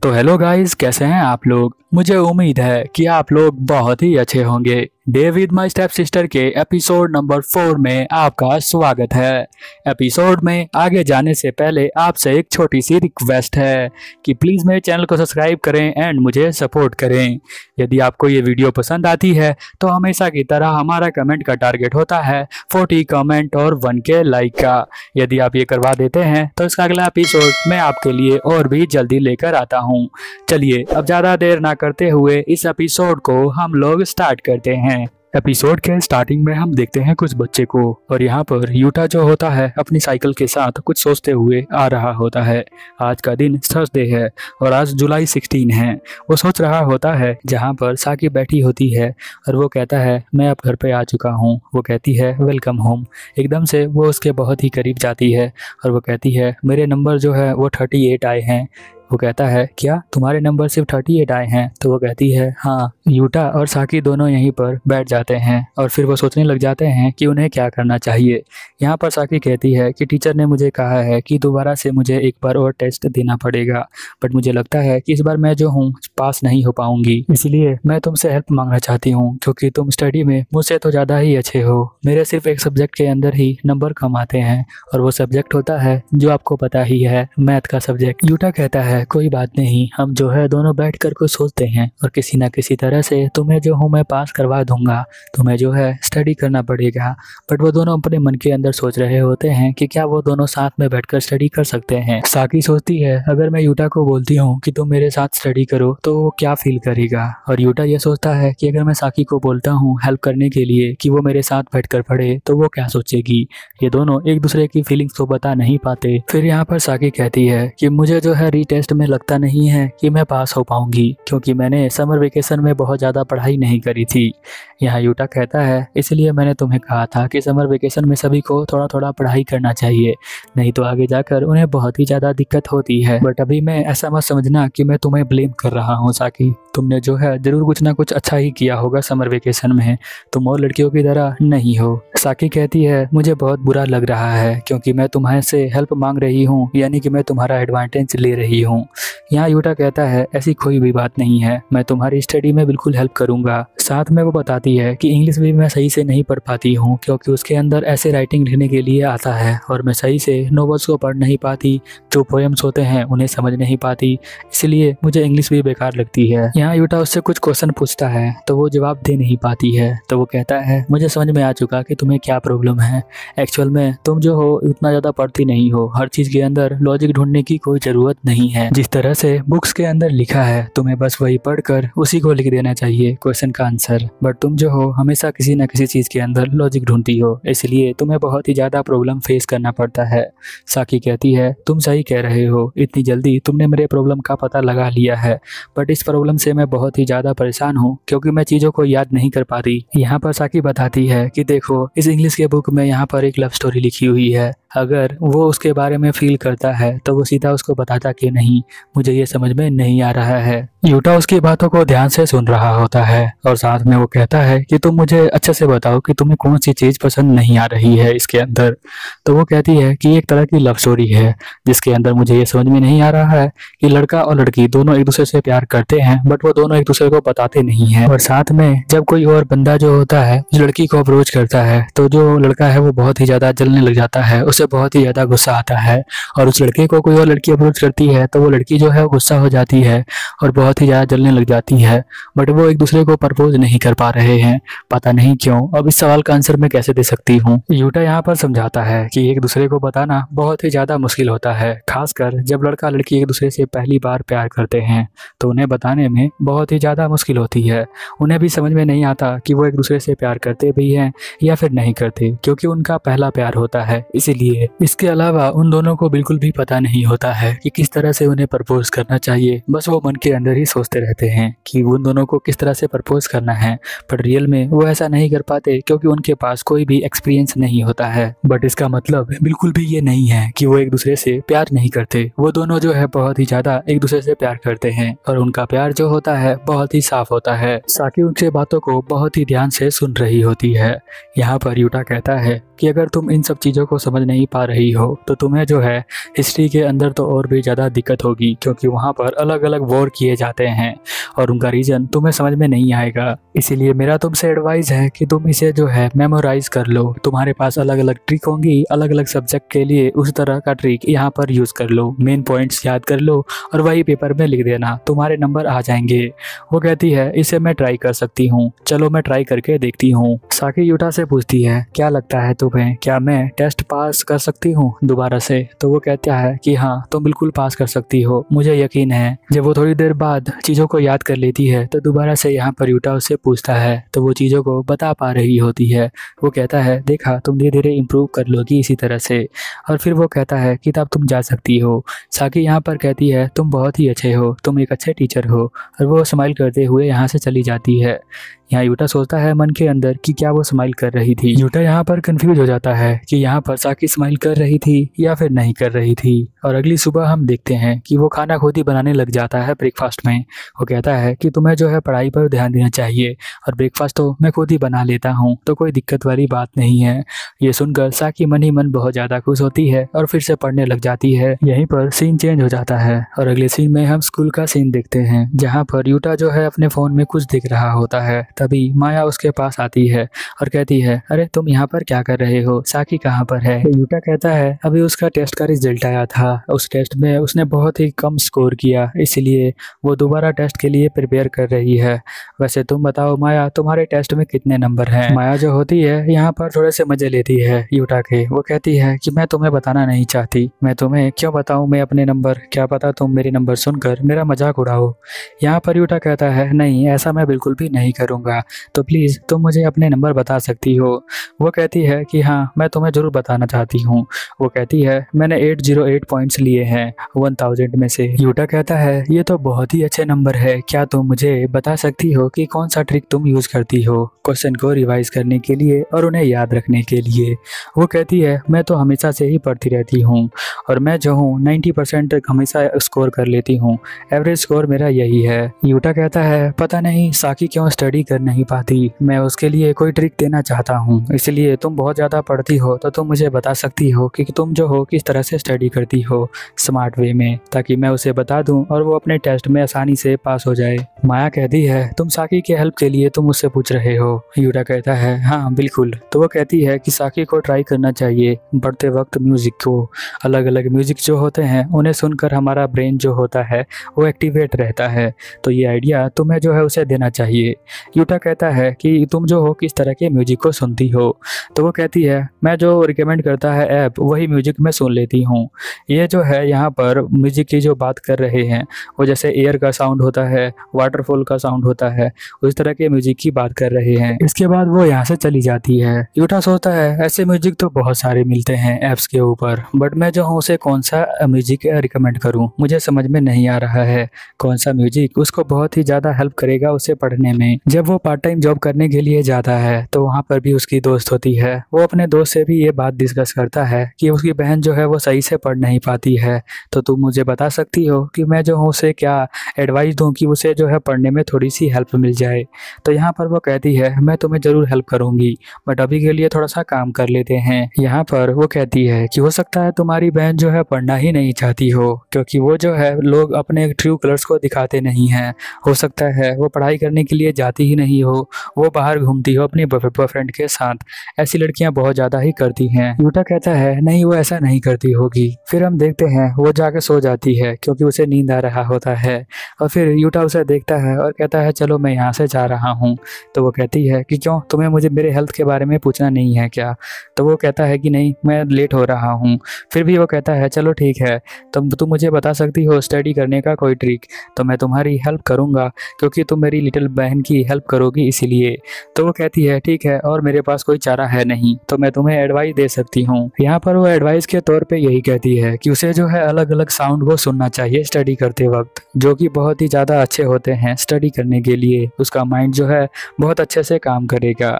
तो hello guys, कैसे हैं आप लोग। मुझे उम्मीद है कि आप लोग बहुत ही अच्छे होंगे। Day with my step sister के एपिसोड नंबर 4 में आपका स्वागत है। एपिसोड में आगे जाने से पहले आपसे एक छोटी सी रिक्वेस्ट है कि प्लीज़ मेरे चैनल को सब्सक्राइब करें एंड मुझे सपोर्ट करें। यदि आपको ये वीडियो पसंद आती है तो हमेशा की तरह हमारा कमेंट का टारगेट होता है 40 कमेंट और 1K लाइक का। यदि आप ये करवा देते हैं तो इसका अगला एपिसोड मैं आपके लिए और भी जल्दी लेकर आता हूँ। चलिए अब ज़्यादा देर ना करते हुए इस एपिसोड को हम लोग स्टार्ट करते हैं। एपिसोड के स्टार्टिंग में हम देखते हैं कुछ बच्चे को, और यहाँ पर यूटा जो होता है अपनी साइकिल के साथ कुछ सोचते हुए आ रहा होता है। आज का दिन थर्सडे है और आज जुलाई 16 है। वो सोच रहा होता है जहाँ पर साकी बैठी होती है और वो कहता है मैं अब घर पे आ चुका हूँ। वो कहती है वेलकम होम। एकदम से वो उसके बहुत ही करीब जाती है और वो कहती है मेरे नंबर जो है वो 38 आए हैं। वो कहता है क्या तुम्हारे नंबर सिर्फ 38 आए हैं? तो वो कहती है हाँ। यूटा और साकी दोनों यहीं पर बैठ जाते हैं और फिर वो सोचने लग जाते हैं कि उन्हें क्या करना चाहिए। यहाँ पर साकी कहती है कि टीचर ने मुझे कहा है कि दोबारा से मुझे एक बार और टेस्ट देना पड़ेगा, बट मुझे लगता है कि इस बार मैं जो हूँ पास नहीं हो पाऊंगी, इसलिए मैं तुमसे हेल्प मांगना चाहती हूँ क्योंकि तुम स्टडी में मुझसे तो ज़्यादा ही अच्छे हो। मेरे सिर्फ एक सब्जेक्ट के अंदर ही नंबर कम आते हैं और वो सब्जेक्ट होता है जो आपको पता ही है, मैथ का सब्जेक्ट। यूटा कहता है कोई बात नहीं, हम जो है दोनों बैठकर कुछ सोचते हैं और किसी ना किसी तरह से तुम्हें जो हूँ मैं पास करवा दूंगा। तुम्हें जो है स्टडी करना पड़ेगा। बट वो दोनों अपने मन के अंदर सोच रहे होते हैं कि क्या वो दोनों साथ में बैठकर स्टडी कर सकते हैं। साकी सोचती है अगर मैं यूटा को बोलती हूँ कि तुम मेरे साथ स्टडी करो तो वो क्या फील करेगा, और यूटा ये सोचता है कि अगर मैं साकी को बोलता हूँ हेल्प करने के लिए कि वो मेरे साथ बैठकर पढ़े तो वो क्या सोचेगी। ये दोनों एक दूसरे की फीलिंग्स को बता नहीं पाते। फिर यहाँ पर साकी कहती है कि मुझे जो है रीटेस्ट में लगता नहीं है कि मैं पास हो पाऊंगी क्योंकि मैंने समर वेकेशन में बहुत ज़्यादा पढ़ाई नहीं करी थी। यहाँ यूटा कहता है इसलिए मैंने तुम्हें कहा था कि समर वेकेशन में सभी को थोड़ा थोड़ा पढ़ाई करना चाहिए, नहीं तो आगे जाकर उन्हें बहुत ही ज़्यादा दिक्कत होती है। बट अभी मैं ऐसा मत समझना कि मैं तुम्हें ब्लेम कर रहा हूँ साकी। तुमने जो है जरूर कुछ ना कुछ अच्छा ही किया होगा समर वेकेशन में, तुम और लड़कियों की तरह नहीं हो। साकी कहती है मुझे बहुत बुरा लग रहा है क्योंकि मैं तुम्हारे से हेल्प मांग रही हूँ, यानी कि मैं तुम्हारा एडवांटेज ले रही हूँ। यहाँ यूटा कहता है ऐसी कोई भी बात नहीं है, मैं तुम्हारी स्टडी में बिल्कुल हेल्प करूंगा। साथ में वो बताती है कि इंग्लिश भी मैं सही से नहीं पढ़ पाती हूँ क्योंकि उसके अंदर ऐसे राइटिंग लिखने के लिए आता है और मैं सही से नोवेल्स को पढ़ नहीं पाती, जो पोएम्स होते हैं उन्हें समझ नहीं पाती, इसलिए मुझे इंग्लिश भी बेकार लगती है। यहाँ यूटा उससे कुछ क्वेश्चन पूछता है तो वो जवाब दे नहीं पाती है। तो वो कहता है मुझे समझ में आ चुका कि तुम्हें क्या प्रॉब्लम है। एक्चुअल में तुम जो हो उतना ज़्यादा पढ़ती नहीं हो, हर चीज़ के अंदर लॉजिक ढूंढने की कोई ज़रूरत नहीं है। जिस तरह से बुक्स के अंदर लिखा है तुम्हें बस वही पढ़कर उसी को लिख देना चाहिए क्वेश्चन का आंसर, बट तुम जो हो हमेशा किसी न किसी चीज़ के अंदर लॉजिक ढूंढती हो, इसलिए तुम्हें बहुत ही ज़्यादा प्रॉब्लम फेस करना पड़ता है। साकी कहती है तुम सही कह रहे हो, इतनी जल्दी तुमने मेरे प्रॉब्लम का पता लगा लिया है, बट इस प्रॉब्लम से मैं बहुत ही ज़्यादा परेशान हूँ क्योंकि मैं चीज़ों को याद नहीं कर पाती। यहाँ पर साकी बताती है कि देखो इस इंग्लिश के बुक में यहाँ पर एक लव स्टोरी लिखी हुई है, अगर वो उसके बारे में फील करता है तो वो सीधा उसको बताता कि नहीं, मुझे ये समझ में नहीं आ रहा है। यूटा उसकी बातों को ध्यान से सुन रहा होता है और साथ में वो कहता है कि तुम मुझे अच्छे से बताओ कि तुम्हें कौन सी चीज़ पसंद नहीं आ रही है इसके अंदर। तो वो कहती है कि एक तरह की लव स्टोरी है जिसके अंदर मुझे ये समझ में नहीं आ रहा है कि लड़का और लड़की दोनों एक दूसरे से प्यार करते हैं बट वो दोनों एक दूसरे को बताते नहीं है। और साथ में जब कोई और बंदा जो होता है उस लड़की को अप्रोच करता है तो जो लड़का है वो बहुत ही ज़्यादा जलने लग जाता है, उसे बहुत ही ज़्यादा गुस्सा आता है। और उस लड़के को कोई और लड़की अप्रोच करती है तो वो लड़की जो है गुस्सा हो जाती है और बहुत ही ज़्यादा जलने लग जाती है, बट वो एक दूसरे को प्रपोज नहीं कर पा रहे हैं, पता नहीं क्यों। अब इस सवाल का आंसर मैं कैसे दे सकती हूँ। यूटा यहाँ पर समझाता है कि एक दूसरे को बताना बहुत ही ज़्यादा मुश्किल होता है, खासकर जब लड़का लड़की एक दूसरे से पहली बार प्यार करते हैं तो उन्हें बताने में बहुत ही ज़्यादा मुश्किल होती है। उन्हें भी समझ में नहीं आता कि वो एक दूसरे से प्यार करते भी हैं या फिर नहीं करते, क्योंकि उनका पहला प्यार होता है। इसीलिए इसके अलावा उन दोनों को बिल्कुल भी पता नहीं होता है कि किस तरह से उन्हें प्रपोज करना चाहिए, बस वो मन के अंदर ही सोचते रहते हैं कि उन दोनों को किस तरह से प्रपोज करना है, पर रियल में वो ऐसा नहीं कर पाते क्योंकि उनके पास कोई भी एक्सपीरियंस नहीं होता है। बट इसका मतलब बिल्कुल भी ये नहीं है कि वो एक दूसरे से प्यार नहीं करते, वो दोनों जो है बहुत ही ज़्यादा एक दूसरे से प्यार करते हैं और उनका प्यार जो होता है बहुत ही साफ होता है। साकी उनसे बातों को बहुत ही ध्यान से सुन रही होती है। यहाँ पर यूटा कहता है कि अगर तुम इन सब चीज़ों को समझ नहीं पा रही हो तो तुम्हें जो है हिस्ट्री के अंदर तो और भी ज़्यादा दिक्कत होगी, क्योंकि वहाँ पर अलग अलग वॉर किए जाते हैं और उनका रीजन तुम्हें समझ में नहीं आएगा। इसीलिए मेरा तुमसे एडवाइस है कि तुम इसे जो है मेमोराइज कर लो। तुम्हारे पास अलग अलग ट्रिक होंगी अलग अलग सब्जेक्ट के लिए, उस तरह का ट्रिक यहाँ पर यूज़ कर लो, मेन पॉइंट्स याद कर लो और वही पेपर में लिख देना, तुम्हारे नंबर आ जाएंगे। वो कहती है इसे मैं ट्राई कर सकती हूँ, चलो मैं ट्राई करके देखती हूँ। साकी यूटा से पूछती है क्या लगता है तुम्हें, क्या मैं टेस्ट पास कर सकती हूँ दोबारा से? तो वो कहता है कि हाँ तुम बिल्कुल पास कर सकती हो, मुझे यकीन है। जब वो थोड़ी देर बाद चीज़ों को याद कर लेती है तो दोबारा से यहाँ पर यूटा उससे पूछता है तो वो चीज़ों को बता पा रही होती है। वो कहता है देखा तुम धीरे धीरे इम्प्रूव कर लोगी इसी तरह से। और फिर वो कहता है कि तब तुम जा सकती हो। साकी यहाँ पर कहती है तुम बहुत ही अच्छे हो, तुम एक अच्छे टीचर हो, और वो स्माइल करते हुए यहाँ से चली जाती है। यहाँ यूटा सोचता है मन के अंदर कि क्या वो स्माइल कर रही थी। यूटा यहाँ पर कंफ्यूज हो जाता है कि यहाँ पर साकी स्माइल कर रही थी या फिर नहीं कर रही थी। और अगली सुबह हम देखते हैं कि वो खाना खुद ही बनाने लग जाता है ब्रेकफास्ट में। वो कहता है कि तुम्हें जो है पढ़ाई पर ध्यान देना चाहिए और ब्रेकफास्ट तो मैं खुद ही बना लेता हूँ, तो कोई दिक्कत वाली बात नहीं है। ये सुनकर साकी मन ही मन बहुत ज़्यादा खुश होती है और फिर से पढ़ने लग जाती है। यहीं पर सीन चेंज हो जाता है और अगले सीन में हम स्कूल का सीन देखते हैं, जहाँ पर यूटा जो है अपने फ़ोन में कुछ दिख रहा होता है। तभी माया उसके पास आती है और कहती है अरे तुम यहाँ पर क्या कर रहे हो, साकी कहाँ पर है? यूटा कहता है अभी उसका टेस्ट का रिजल्ट आया था, उस टेस्ट में उसने बहुत ही कम स्कोर किया, इसलिए वो दोबारा टेस्ट के लिए प्रिपेयर कर रही है। वैसे तुम बताओ माया तुम्हारे टेस्ट में कितने नंबर हैं? माया जो होती है यहाँ पर थोड़े से मजे लेती है यूटा के। वो कहती है कि मैं तुम्हें बताना नहीं चाहती, मैं तुम्हें क्यों बताऊँ मैं अपने नंबर, क्या पता तुम मेरे नंबर सुनकर मेरा मजाक उड़ाओ। यहाँ पर यूटा कहता है नहीं ऐसा मैं बिल्कुल भी नहीं करूँगा, तो प्लीज़ तुम मुझे अपने नंबर बता सकती हो। वो कहती है कि हाँ मैं तुम्हें ज़रूर बताना चाहती हूँ। वो कहती है मैंने 808 पॉइंट्स लिए हैं 1000 में से। यूटा कहता है ये तो बहुत ही अच्छे नंबर है, क्या तुम मुझे बता सकती हो कि कौन सा ट्रिक तुम यूज़ करती हो क्वेश्चन को रिवाइज करने के लिए और उन्हें याद रखने के लिए? वो कहती है मैं तो हमेशा से ही पढ़ती रहती हूँ और मैं जो हूँ 90% हमेशा स्कोर कर लेती हूँ, एवरेज स्कोर मेरा यही है। यूटा कहता है पता नहीं साकी क्यों स्टडी कर नहीं पाती, मैं उसके लिए कोई ट्रिक देना चाहता हूँ, इसलिए तुम बहुत ज़्यादा पढ़ती हो तो तुम मुझे बता सकती हो कि तुम जो हो किस तरह से स्टडी करती हो स्मार्ट वे में, ताकि मैं उसे बता दूं और वो अपने टेस्ट में आसानी से पास हो जाए। माया कहती है तुम साकी के हेल्प के लिए तुम मुझसे पूछ रहे हो? यूटा कहता है हाँ बिल्कुल। तो वो कहती है कि साकी को ट्राई करना चाहिए पढ़ते वक्त म्यूजिक को, अलग अलग म्यूजिक जो होते हैं उन्हें सुनकर हमारा ब्रेन जो होता है वो एक्टिवेट रहता है, तो ये आइडिया तुम्हें जो है उसे देना चाहिए। यूटा कहता है कि तुम जो हो किस तरह के म्यूजिक को सुनती हो? तो वो कहती है मैं जो रिकमेंड करता है ऐप वही म्यूजिक मैं सुन लेती हूँ। ये जो है यहाँ पर म्यूजिक की जो बात कर रहे हैं वो जैसे एयर का साउंड होता है, वाटरफॉल का साउंड होता है, उस तरह के म्यूजिक की बात कर रहे हैं। इसके बाद वो यहाँ से चली जाती है। यूटा सोचता है ऐसे म्यूजिक तो बहुत सारे मिलते हैं ऐप्स के ऊपर, बट मैं जो हूँ उसे कौन सा म्यूजिक रिकमेंड करूँ, मुझे समझ में नहीं आ रहा है कौन सा म्यूजिक उसको बहुत ही ज़्यादा हेल्प करेगा उसे पढ़ने में। जब वो पार्ट टाइम जॉब करने के लिए जाता है तो वहाँ पर भी उसकी दोस्त होती है। वो अपने दोस्त से भी ये बात डिस्कस करता है कि उसकी बहन जो है वो सही से पढ़ नहीं पाती है, तो तुम मुझे बता सकती हो कि मैं जो हूँ उसे क्या एडवाइस दूँ कि उसे जो है पढ़ने में थोड़ी सी हेल्प मिल जाए? तो यहाँ पर वो कहती है मैं तुम्हें ज़रूर हेल्प करूँगी, बट अभी के लिए थोड़ा सा काम कर लेते हैं। यहाँ पर वो कहती है कि हो सकता है तुम्हारी बहन जो है पढ़ना ही नहीं चाहती हो, क्योंकि वो जो है लोग अपने ट्रू कलर्स को दिखाते नहीं हैं। हो सकता है वो पढ़ाई करने के लिए जाती ही नहीं हो, वो बाहर घूमती हो अपने बॉयफ्रेंड के साथ, ऐसी लड़कियां बहुत ज़्यादा ही करती हैं। यूटा कहता है नहीं वो ऐसा नहीं करती होगी। फिर हम देखते हैं वो जाकर सो जाती है क्योंकि उसे नींद आ रहा होता है, और फिर यूटा उसे देखता है और कहता है चलो मैं यहाँ से जा रहा हूँ। तो वो कहती है कि क्यों, तुम्हें मुझे मेरे हेल्थ के बारे में पूछना नहीं है क्या? तो वो कहता है कि नहीं मैं लेट हो रहा हूँ। फिर भी वो कहता है चलो ठीक है, तुम मुझे बता सकती हो स्टडी करने का कोई ट्रिक, तो मैं तुम्हारी हेल्प करूँगा क्योंकि तुम मेरी लिटिल बहन की हेल्प करोगी इसीलिए। तो वो कहती है ठीक है, और मेरे पास कोई चारा है नहीं, तो मैं तुम्हें एडवाइस दे सकती हूँ। यहाँ पर वो एडवाइस के तौर पे यही कहती है कि उसे जो है अलग अलग साउंड को सुनना चाहिए स्टडी करते वक्त, जो कि बहुत ही ज़्यादा अच्छा अच्छे होते हैं स्टडी करने के लिए, उसका माइंड जो है बहुत अच्छे से काम करेगा।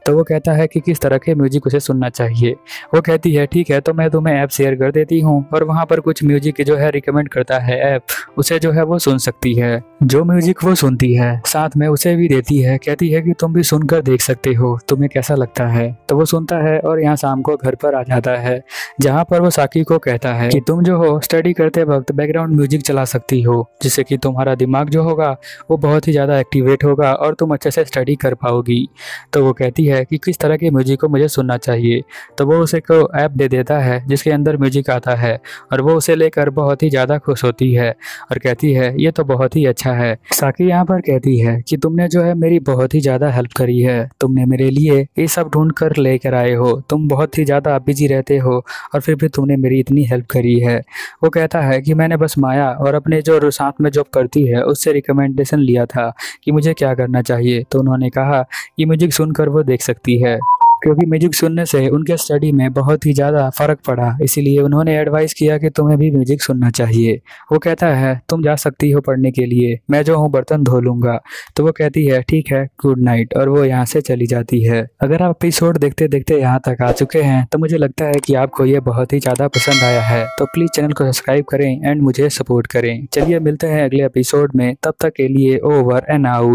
तो वो कहता है कि किस तरह के म्यूजिक उसे सुनना चाहिए। वो कहती है ठीक है, तो मैं तुम्हें ऐप शेयर कर देती हूँ और वहाँ पर कुछ म्यूजिक जो है रिकमेंड करता है ऐप, उसे जो है वो सुन सकती है। जो म्यूजिक वो सुनती है साथ में उसे भी देती है, कहती है कि तुम भी सुनकर देख सकते हो, तुम्हें कैसा लगता है। तो वो सुनता है और यहाँ शाम को घर पर आ जाता है, जहाँ पर वो साकी को कहता है कि तुम जो हो स्टडी करते वक्त बैकग्राउंड म्यूजिक चला सकती हो, जिससे कि तुम्हारा दिमाग जो होगा वो बहुत ही ज़्यादा एक्टिवेट होगा और तुम अच्छे से स्टडी कर पाओगी। तो वो कहती है कि किस तरह के म्यूजिक को मुझे सुनना चाहिए। तो वो उसे को ऐप दे देता है जिसके अंदर म्यूजिक आता है और वो उसे लेकर बहुत ही ज़्यादा खुश होती है और कहती है ये तो बहुत ही अच्छा है। साकी यहाँ पर कहती है कि तुमने जो है मेरी बहुत ही ज़्यादा हेल्प करी है, तुमने मेरे लिए ये सब ढूंढ कर लेकर आए हो, तुम बहुत ही ज़्यादा बिजी रहते हो और फिर भी तुमने मेरी इतनी हेल्प करी है। वो कहता है कि मैंने बस माया और अपने जो साथ में जॉब करती है उससे रिकमेंडेशन लिया था कि मुझे क्या करना चाहिए। तो उन्होंने कहा कि म्यूजिक सुनकर वो देख सकती है, क्योंकि म्यूजिक सुनने से उनके स्टडी में बहुत ही ज़्यादा फ़र्क पड़ा, इसीलिए उन्होंने एडवाइस किया कि तुम्हें भी म्यूजिक सुनना चाहिए। वो कहता है तुम जा सकती हो पढ़ने के लिए, मैं जो हूँ बर्तन धो लूँगा। तो वो कहती है ठीक है, गुड नाइट, और वो यहाँ से चली जाती है। अगर आप एपिसोड देखते देखते यहाँ तक आ चुके हैं तो मुझे लगता है कि आपको ये बहुत ही ज़्यादा पसंद आया है, तो प्लीज़ चैनल को सब्सक्राइब करें एंड मुझे सपोर्ट करें। चलिए मिलते हैं अगले एपिसोड में, तब तक के लिए ओवर एंड आउट।